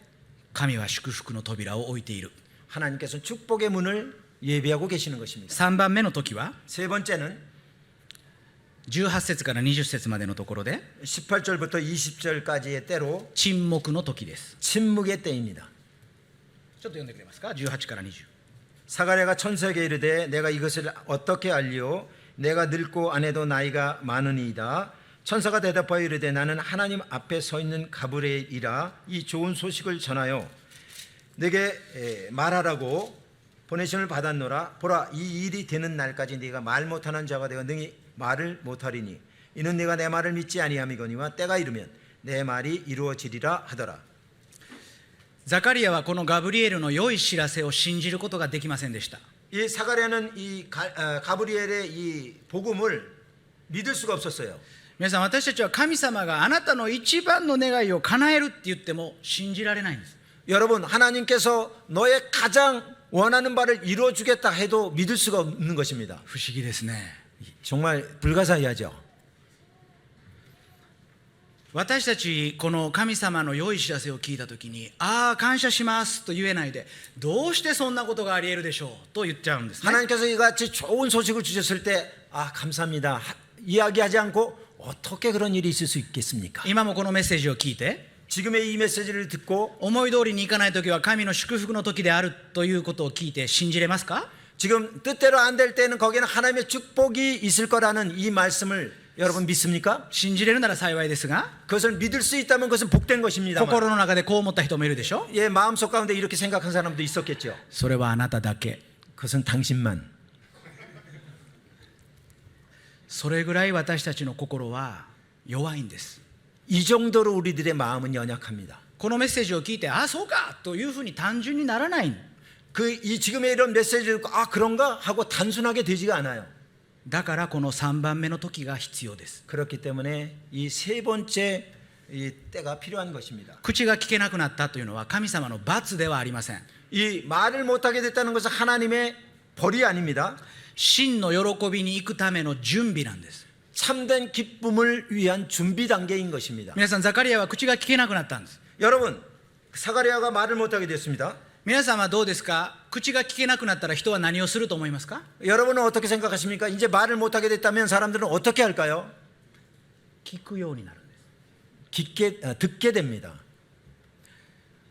神は祝福の扉を置いている。 하나님께서는 축복의 문을 예비하고 계시는 것입니다. 3番目の時は 세 번째는 18節から20節までのところで 18절부터 20절까지의 때로 沈黙の時です。 침묵의 때입니다. ちょっと読んでくれますか。18から20。 사가랴가 천사에게 이르되 내가 이것을 어떻게 알리오 내가 늙고 아내도 나이가 많으니이다. 천사가 대답하여 이르되 나는 하나님 앞에 서 있는 가브리엘이라 이 좋은 소식을 전하여 내게 말하라고 보내심을 받았노라. 보라, 이 일이 되는 날까지 네가 말 못하는 자가 되어 능히 말을 못하리니 이는 네가 내 말을 믿지 아니함이거니와 때가 이르면 내 말이 이루어지리라 하더라. ザカリアはこのガブリエルの良い知らせを信じることができませんでした。 이 사가랴는 이 가브리엘의 이 복음을 믿을 수가 없었어요. 皆さん、私たちは神様があなたの一番の願いを叶えるって言っても信じられないんです。 여러분, 하나님께서 너의 가장 원하는 바를 이루어주겠다 해도 믿을 수가 없는 것입니다. 不思議ですね。 정말 불가사의하죠. 私たちこの神様の良い知らせを聞いたときに、ああ感謝しますと言えないで、どうしてそんなことがあり得るでしょうと言っちゃうんですね。 하나님께서 이같이 좋은 소식을 주셨을 때 감사합니다 이야기하지 않고 어떻게 그런 일이 있을 수 있겠습니까? 今もこのメッセージを聞いて、 지금의 이 메시지를 듣고 思い通りにいかないときは神の祝福の時であるということを聞いて信じれますか？ 지금 뜻대로 안 될 때는 거기에는 하나님의 축복이 있을 거라는 이 말씀을 여러분 믿습니까? 信じれるなら幸いですが、 그것을 믿을 수 있다면 그것은 복된 것입니다. 心の中でこう思った人もいるでしょ。 예, 마음속 가운데 이렇게 생각한 사람도 있었겠죠. それはあなただけ。 그것은 당신만. それぐらい私たちの心は弱いんです。 이 정도로 우리들의 마음은 연약합니다. このメッセージを聞いて、ああそうかというふうに単純にならない。 이 지금의 이런 메시지를 듣고 그런가 하고 단순하게 되지가 않아요. だからこの3番目の時が必要です。 그렇기 때문에 이 세 번째 이 때가 필요한 것입니다. 口が聞けなくなったというのは神様の罰ではありません。 이 말을 못하게 됐다는 것은 하나님의 벌이 아닙니다. 真の喜びに行くための準備なんです。 참된 기쁨을 위한 준비 단계인 것입니다. 皆さん、ザカリアは口が聞けなくなったんです。 여러분, 사가랴가 말을 못하게 됐습니다. 皆さんはどうですか？口が聞けなくなったら人は何をすると思いますか？ 여러분은 어떻게 생각하십니까? 이제 말을 못하게 됐다면 사람들은 어떻게 할까요? 聞くようになるんです。 듣게 됩니다.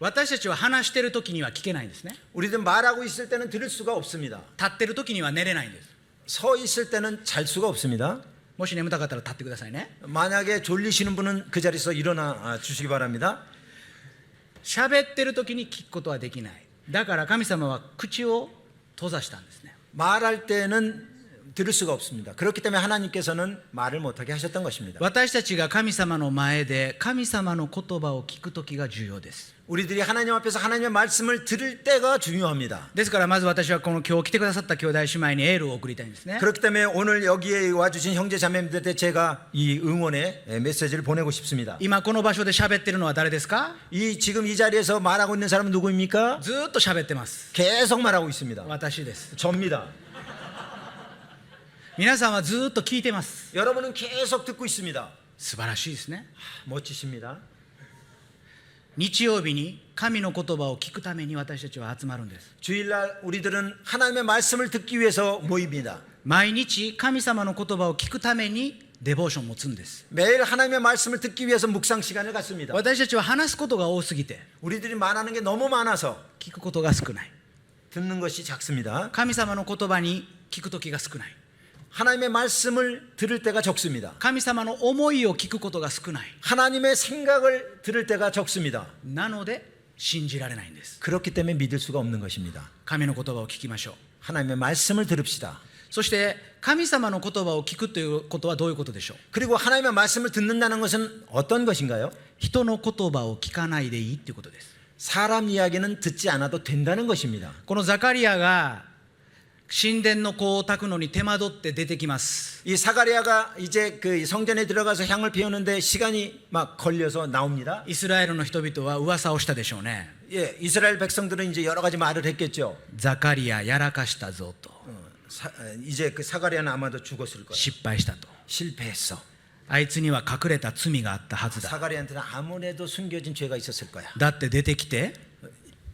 私たちは話してる時には聞けないんですね。 우리들 말하고 있을 때는 들을 수가 없습니다. 立ってる時には寝れないんです。 서 있을 때는 잘 수가 없습니다. もし眠たかったら立ってくださいね。 만약에 졸리시는 분은 그 자리에서 일어나 주시기 바랍니다. 喋ってる時に聞くことはできない。だから神様は口を閉ざしたんですね。 말할 때는 들을 수가 없습니다. 그렇기 때문에 하나님께서는 말을 못하게 하셨던 것입니다. 私たちが神様の前で神様の言葉を聞く時が重要です。 우리들이 하나님 앞에서 하나님의 말씀을 들을 때가 중요합니다. ですからまず私はこの今日来てくださった兄弟姉妹にエールを送りたいんですね。 그렇기 때문에 오늘 여기에 와주신 형제 자매님들한테 제가 이 응원의 메시지를 보내고 싶습니다. 今この場所で喋ってるのは誰ですか？ 지금 이 자리에서 말하고 있는 사람은 누구입니까? ずーっと喋ってます。 계속 말하고 있습니다. 私です。 접니다. 皆さんはずーっと聞いてます。 여러분은 계속 듣고 있습니다. 素晴らしいですね。 멋지십니다. 日曜日に神の言葉を聞くために私たちは集まるんです。 주일날 우리들은 하나님의 말씀을 듣기 위해서 모입니다. 毎日神様の言葉を聞くためにデボーションを持つんです。 매일 하나님의 말씀을 듣기 위해서 묵상 시간을 갖습니다. 私たちは話すことが多すぎて 우리들이 말하는 게 너무 많아서 聞くことが少ない。 듣는 것이 작습니다. 神様の言葉に聞く時が少ない。 하나님의 말씀을 들을 때가 적습니다. 神様の思いを聞くことが少ない。 하나님의 생각을 들을 때가 적습니다. なので信じられないんです。 그렇기 때문에 믿을 수가 없는 것입니다. 神の言葉を聞きましょう。 하나님의 말씀을 들읍시다. そして神様の言葉を聞くということはどういうことでしょう？ 그리고 하나님의 말씀을 듣는다는 것은 어떤 것인가요? 人の言葉を聞かないでいいということです。 사람 이야기는 듣지 않아도 된다는 것입니다. このザカリアが神殿の香を焚くのに手間取って出てきます。 이 사가랴가 이제 그 성전에 들어가서 향을 피우는데 시간이 막 걸려서 나옵니다. イスラエルの人々は噂をしたでしょうね。 예, 이스라엘 백성들은 이제 여러 가지 말을 했겠죠. ザカリアやらかしたぞと。 이제 그 사가랴는 아마도 죽었을 거예요. 失敗したと。 실패했어. あいつには隠れた罪があったはずだ。 사가랴한테는 아무래도 숨겨진 죄가 있었을 거야. だって出てきて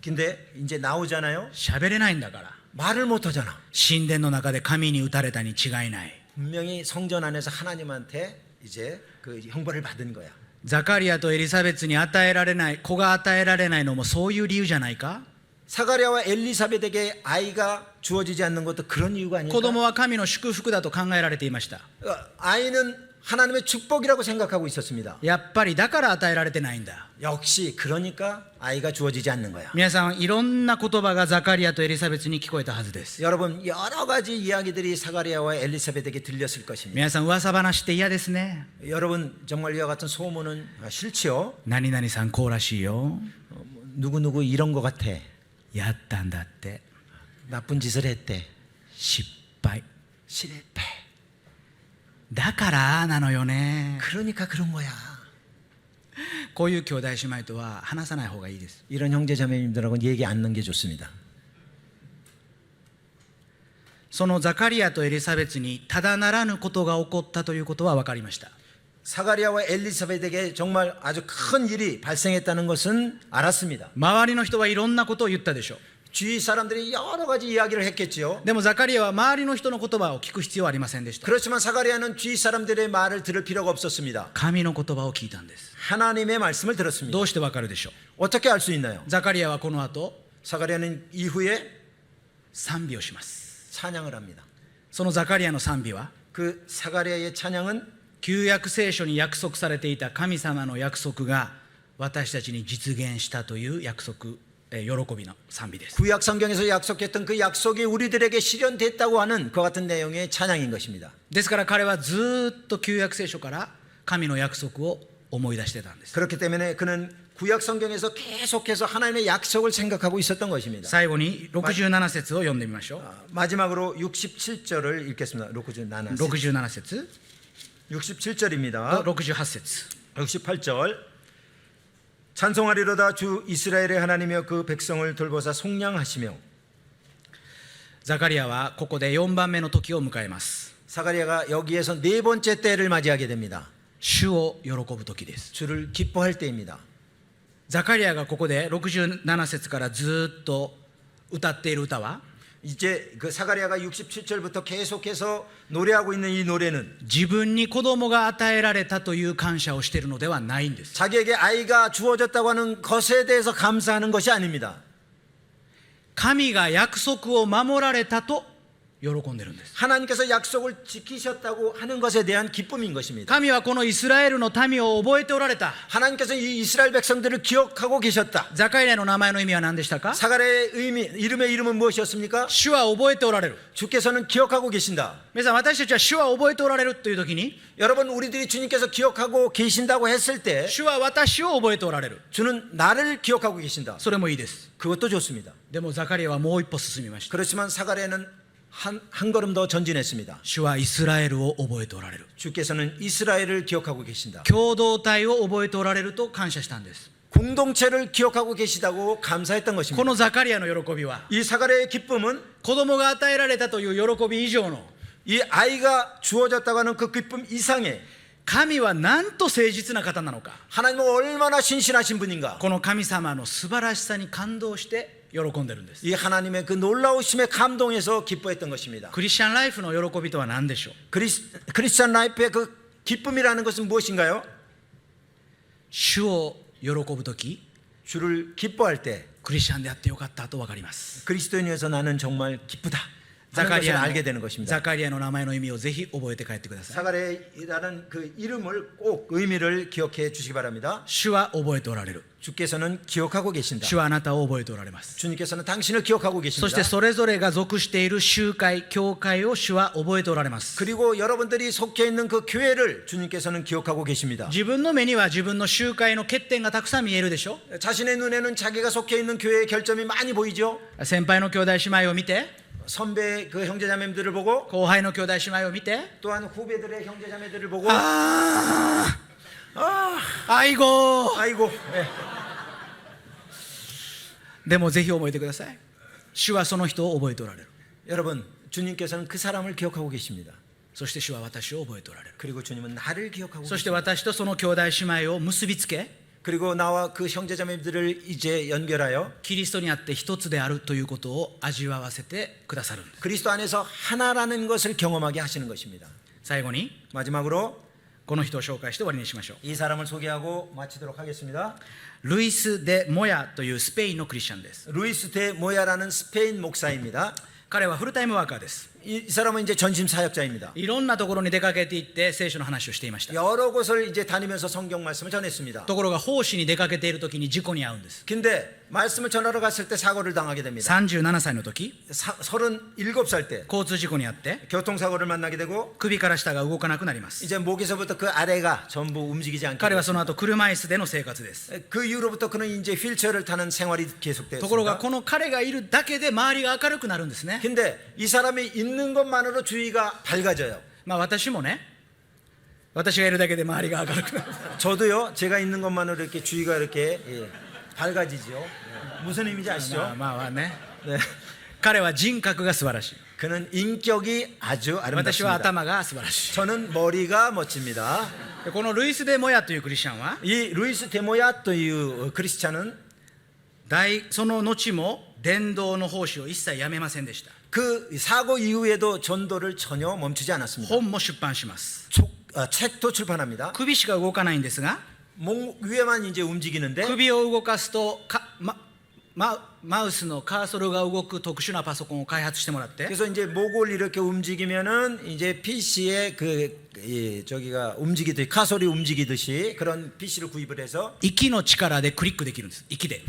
근데 이제 나오잖아요. 喋れないんだから。 말을 못하잖아. 神殿の中で神に打たれたに違いない。 분명히 성전 안에서 하나님한테 이제 그 형벌을 받은 거야. ザカリアとエリザベツに与えられない子が与えられないのもそういう理由じゃないか？ 사가랴와 엘리사벳에게 아이가 주어지지 않는 것도 그런 이유가 子 아닐까? 供は神の祝福だと考えられていました。 아이는 하나님의 축복이라고 생각하고 있었습니다. やっぱりだから与えられてないんだ。 역시 그러니까 아이가 주어지지 않는 거야. 皆さんいろんな言葉がザカリアとエリザベスに聞こえたはずです。 여러분 여러 가지 이야기들이 사가랴와 엘리사벳에게 들렸을 것입니다. 皆さん噂話って嫌ですね。 여러분 정말 이와 같은 소문은 싫지요. 何々さんこうらしいよ。 누구누구 이런 것 같아. やったんだって。 나쁜 짓을 했대. 失敗。 실패. だからなのよね。 그러니까 그런 거야. こういう兄弟姉妹とは話さない方がいいです。 이런 형제자매님들하고는 얘기 안 하는 게 좋습니다. そのザカリアとエリザベスにただならぬことが起こったということは分かりました。 사가랴와 엘리사벳에게 정말 아주 큰 일이 발생했다는 것은 알았습니다. 周りの人はいろんなことを言ったでしょう。 주위 사람들이 여러 가지 이야기를 했겠지요. でもザカリアは周りの人の言葉を聞く必要はありませんでした。 그렇지만 사가랴는 주위 사람들의 말을 들을 필요가 없었습니다. 神の言葉を聞いたんです。 하나님의 말씀을 들었습니다. どうしてわかるでしょう。 어떻게 알 수 있나요? ザカリアはこの後 사가랴는 이후에 賛美をします。 찬양을 합니다. そのザカリアの賛美は 그 사가랴의 찬양은 旧約聖書に約束されていた神様の約束が私たちに実現したという約束、喜びの賛美です。 구약 성경에서 약속했던 그 약속이 우리들에게 실현됐다고 하는 그와 같은 내용의 찬양인 것입니다. ですから彼はずっと旧約聖書から神の約束を思い出してたんです。 그렇기 때문에 그는 구약 성경에서 계속해서 하나님의 약속을 생각하고 있었던 것입니다. 最後に67節を読んでみましょう。 마지막으로 67절을 읽겠습니다. 67절. 67節 67절입니다. 68節 68절. 찬송하리로다 주 이스라엘의 하나님이여 그 백성을 돌보사 속량하시며. ザカリアはここで4番目の時を迎えます。 사가랴가 여기에서 네 번째 때를 맞이하게 됩니다. 主を喜ぶ時です。 주를 기뻐할 때입니다. ザカリアがここで67節からずっと歌っている歌は 이제 그 사가랴가 67절부터 계속해서 노래하고 있는 이 노래는 自分に子供が与えられたという感謝をしているのではないんです。 자기에게 아이가 주어졌다고 하는 것에 대해서 감사하는 것이 아닙니다. 神が約束を守られたと喜んでるんです。 하나님께서 약속을 지키셨다고 하는 것에 대한 기쁨인 것입니다. 神はこのイスラエルの民を覚えておられた。 하나님께서 이 이스라엘 백성들을 기억하고 계셨다. ザカリアの名前の意味は何でしたか？ 사가랴의 이름의 이름은 무엇이었습니까? 主は覚えておられる。 주께서는 기억하고 계신다. 皆さん私たちは主は覚えておられるという時に 여러분 우리들이 주님께서 기억하고 계신다고 했을 때 主は私を覚えておられる。 주는 나를 기억하고 계신다. それもいいです。 그것도 좋습니다. でもザカリアはもう一歩進みました。 그렇지만 사가랴는 한 걸음 더 전진했습니다. 主はイスラエルを覚えておられる。 주께서는 이스라엘을 기억하고 계신다. 共同体を覚えておられると感謝したんです。 공동체를 기억하고 계시다고 감사했던 こ 것입니다. のザカリアの喜びは 이 사가랴의 기쁨은 子供が与えられたという喜び以上の 이 아이가 주어졌다고 하는 그 기쁨 이상의 神はなんと誠実な方なのか、 하나님은 얼마나 신실하신 분인가. この神様の素晴らしさに感動して喜んでるんです。 이 하나님의 그 놀라우심에 감동해서 기뻐했던 것입니다. クリスチャンライフの喜びとは何でしょう。 크리스찬 라이프의 그 기쁨이라는 것은 무엇인가요? 主を喜ぶとき 주를 기뻐할 때 クリスチャンであってよかったと分かります。 그리스도인에서 나는 정말 기쁘다 하는 것을 알게 되는 것입니다. ザカリアの名前の意味をぜひ覚えて帰ってください。 사가랴라는 그 이름을 꼭 의미를 기억해 주시기 바랍니다. 主は覚えておられる。 주께서는 기억하고 계신다. 主はあなたを覚えておられます。 주님께서는 당신을 기억하고 そして 계십니다. それぞれが属している集会、教会を主は覚えておられます。 그리고 여러분들이 속해 있는 그 교회를 주님께서는 기억하고 계십니다. 自分の目には自分の集会の欠点がたくさん見えるでしょ。 자신의 눈에는 자기가 속해 있는 교회의 결점이 많이 보이죠. 先輩の兄弟姉妹を見て、 선배 그 형제자매들을 보고 後輩の兄弟姉妹を見て、 또한 후배들의 형제자매들을 보고 アイゴー。 아이고. 예. でもぜひ覚えてください。主はその人を覚えておられる。 여러분 주님께서는 그 사람을 기억하고 계십니다. そして主は私を覚えておられる。 그리고 주님은 나를 기억하고 そして 계십니다. 私とその兄弟姉妹を結びつけ、 그리고 나와 그 형제자매들을 이제 연결하여 キリストにあって一つであるということを味わわせてくださるんです。 그리스도 안에서 하나라는 것을 경험하게 하시는 것입니다. 最後に 마지막으로 この人を紹介して終わりにしましょう。 이 사람을 소개하고 마치도록 하겠습니다. ルイス・デ・モヤというスペインのクリスチャンです。 루이스 데 모야라는 스페인 목사입니다. 彼はフルタイムワーカーです。이 사람은 이제 전심 사역자입니다. いろんなところに出かけていって聖書の話をしていました。 여러 곳을 이제 다니면서 성경 말씀을 전했습니다. ところが奉仕に出かけている時に事故に遭うんです。 근데 말씀을 전하러 갔을 때 사고를 당하게 됩니다. 37歳の時 37살 때 交通事故に遭って 교통사고를 만나게 되고 首から下が動かなくなります。 이제 목에서부터 그 아래가 전부 움직이지 않게 彼は 됩니다. その後車椅子での生活です。 그 이후로부터 그는 이제 휠체어를 타는 생활이 ところが 계속되었습니다. この彼がいるだけで周りが明るくなるんですね。 근데 이 사람이 있는 것만으로 주위가 밝아져요. まあ私もね、私がいるだけで周りが明るくなる。 저도요, 제가 있는 것만으로 이렇게 주위가 이렇게 밝아지죠. 무슨 의미인지 아시죠? まあまあまあね。 네. 彼は人格が素晴らしい。 그는 인격이 아주 私は 아름답습니다. 頭が素晴らしい。 저는 머리가 멋집니다. でこのルイス・デ・モヤというクリスチャンは 이 루이스 데모야という 크리스찬은 その後も伝道の奉仕を一切やめませんでした。 그 사고 이후에도 전도를 전혀 멈추지 않았습니다. 本も出版します。 책도 출판합니다. 首しか動かないんですが、 목 위에만 이제 움직이는데 首を動かすとマウスのカーソルが動く特殊なパソコンを開発してもらって、 그래서 이제 목을 이렇게 움직이면은 이제 PC에 저기가 움직이듯이 카솔이 움직이듯이 그런 PC를 구입을 해서 息の力でクリックできるんです。息で。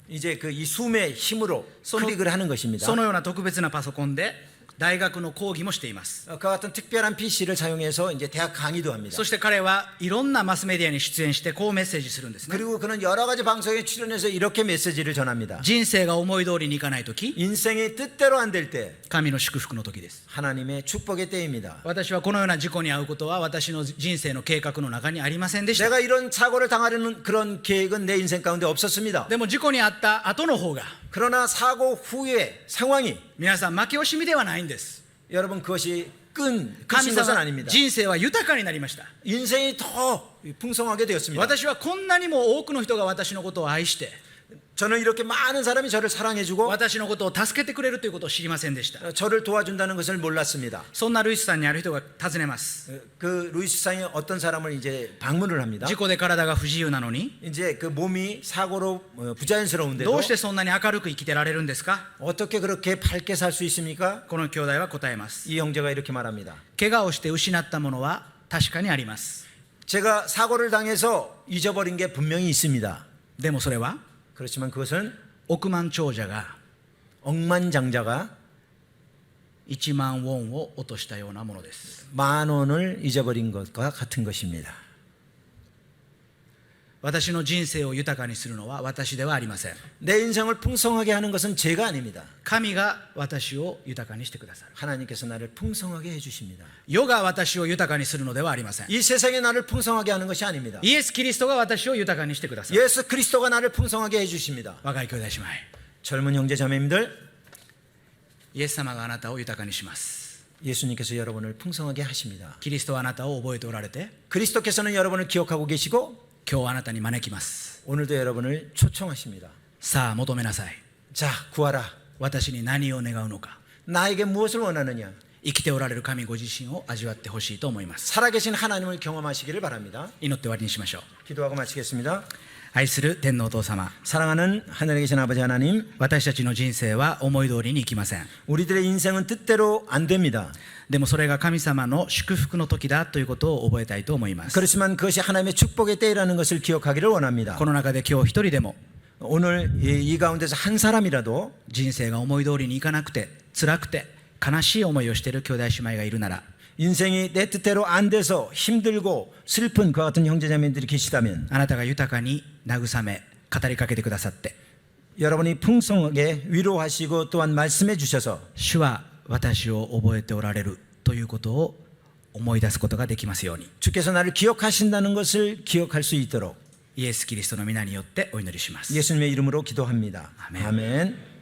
이제 그 이 숨의 힘으로 클릭을 하는 것입니다. そのような特別なパソコンで大学の講義もしています。 그 같은 특별한 PC를 사용해서 이제 대학 강의도 합니다. そして彼はいろんなマスメディアに出演してこうメッセージするんですね。 그리고 그는 여러 가지 방송에 출연해서 이렇게 메시지를 전합니다. 人生が思い通りにいかないとき、 인생이 뜻대로 안 될 때 神の祝福の時です。 하나님의 축복의 때입니다. 私はこのような事故に遭うことは私の人生の計画の中にありませんでした。 내가 이런 사고를 당하려는 그런 계획은 내 인생 가운데 없었습니다. でも事故に遭った後の方が 그러나 사고 후의 상황이 皆さん負け惜しみではないんです。 여러분 그것이 끝인 神 것은 様 아닙니다. 人生は豊かになりました。 인생이 더 풍성하게 되었습니다. 私はこんなにも多くの人が私のことを愛して 저는 이렇게 많은 사람이 저를 사랑해주고 私のことを助けてくれるということを知りませんでした。 저를 도와준다는 것을 몰랐습니다. そんなルイスさんにある人が尋ねます。 그 루이스 상이 어떤 사람을 이제 방문을 합니다. 事故で体が不自由なのに 이제 그 몸이 사고로 ど 부자연스러운데도 うしてそんなに明るく生きてられるんですか。 어떻게 그렇게 밝게 살 수 있습니까? この兄弟は答えます。 이 형제가 이렇게 말합니다. 怪我をして失ったものは確かにあります。 제가 사고를 당해서 잊어버린 게 분명히 있습니다. でもそれは 그렇지만 그것은 億万長者が 억만장자가 1万ウォンを落としたようなものです。 10,000원을 잊어버린 것과 같은 것입니다. 私の人生を豊かにするのは私ではありません。 내 인생을 풍성하게 하는 것은 제가 아닙니다. 神が私を豊かにしてくださる。 하나님께서 나를 풍성하게 해주십니다. 世が私を豊かにするのではありません。 이 세상이 나를 풍성하게 하는 것이 아닙니다. イエス・キリストが私を豊かにしてくださる。 예수 그리스도가 나를 풍성하게 해주십니다. 若い兄弟姉妹、 젊은 형제 자매님들, イエス様があなたを豊かにします。 예수님께서 여러분을 풍성하게 하십니다. キリストはあなたを覚えておられて、 그리스도께서는 여러분을 기억하고 계시고 今日あなたに招きます。 오늘도 여러분을 초청하십니다. さあ求めなさい。 자, 구하라. 私に何を願うのか。 나에게 무엇을 원하느냐? 生きておられる神ご自身を味わってほしいと思います。 살아계신 하나님을 경험하시기를 바랍니다. 祈って終わりにしましょう。 기도하고 마치겠습니다. 愛する天皇お父様、 사랑하는 하늘에 계신 아버지 하나님, 私たちの人生は思い通りにいきません。 우리들의 인생은 뜻대로 안 됩니다. でもそれが神様の祝福の時だということを覚えたいと思います。 그렇지만 그것이 하나님의 축복의 때라는 것을 기억하기를 원합니다. この中で今日一人でも 오늘 이 가운데서 한 사람이라도 人生が思い通りにいかなくて辛くて悲しい思いをしている兄弟姉妹がいるなら、 인생이 내 뜻대로 안 돼서 힘들고 슬픈 그와 같은 형제자매들이 계시다면 あなたが豊かに慰め語りかけてくださって、 여러분이 풍성하게 위로하시고 또한 말씀해 주셔서 主は私を覚えておられるということを思い出すことができますように、 주께서 나를 기억하신다는 것을 기억할 수 있도록 イエス・キリストの皆によってお祈りします。 예수님의 이름으로 기도합니다. 아멘. 아멘.